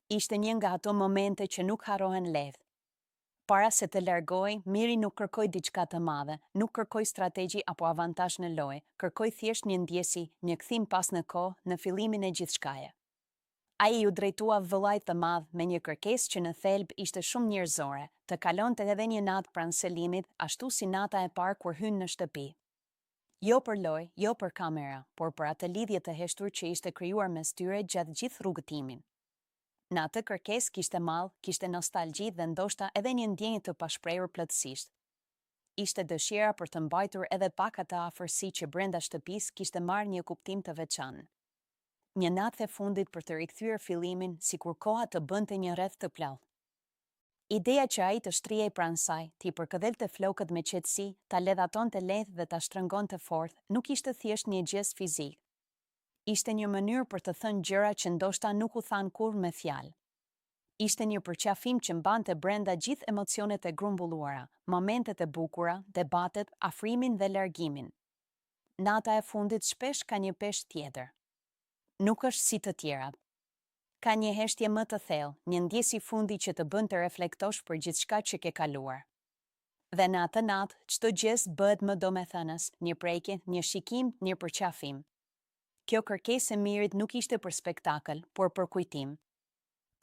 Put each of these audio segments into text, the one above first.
Ishte një nga ato momente që nuk harrohen lehtë. Para se të largoj, Miri nuk kërkoi diçka të madhe, nuk kërkoi strategji apo avantazh në lojë, kërkoi thjesht një ndjesi, një kthim pas në kohë, në fillimin e gjithçkaje. Ai u drejtua vëllait të madh me një kërkesë që në thelb ishte shumë njerëzore, të kalonte edhe një natë pranë selimit, ashtu si nata e parë kur hyn në shtëpi. Jo për lojë, jo për kamera, por për atë lidhje të heshtur që ishte krijuar mes tyre gjatë gjithë rrugëtimin. Në atë kërkesë kishte mall, kishte nostalgji dhe ndoshta edhe një ndjenjë të pashprehur plotësisht. Ishte dëshira për të mbajtur edhe pak atë afërsi që brenda shtëpisë kishte marrë një kuptim të veçantë. Një natë e fundit për të rikthyer fillimin, sikur koha të bënte një rreth të plot. Ideja që ai të shtrihej pranë saj, t'i përkëdhelte flokët me qetësi, ta ledhatonte lehtë dhe ta shtrëngonte fortë, nuk ishte thjesht një gest fizik. Ishte një mënyrë për të thënë gjëra që ndoshta nuk u than kurrë me fjalë. Ishte një përqafim që mbante brenda gjithë emocionet e grumbulluara, momentet e bukura, debatet, afrimin dhe largimin. Nata e fundit shpesh ka një peshë tjetër. Nuk është si të tjerat. Ka një heshtje më të thellë, një ndjesi fundi që të bën të reflektosh për gjithçka që ke kaluar. Dhe në atë natë, çdo gest bëhet më domethënës, një prekje, një shikim, një përqafim. Kjo kërkesë e Mirit nuk ishte për spektakël, por për kujtim.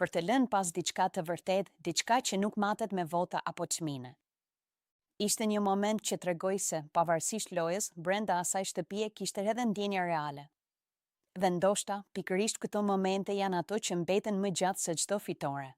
Për të lënë pas diçka të vërtet, diçka që nuk matet me vota apo çmime. Ishte një moment që tregoi se, pavarësisht lojës, brenda asaj shtëpie kishte edhe ndjenja reale. Dhe ndoshta, pikërisht këto momente janë ato që mbeten më gjatë se çdo fitore.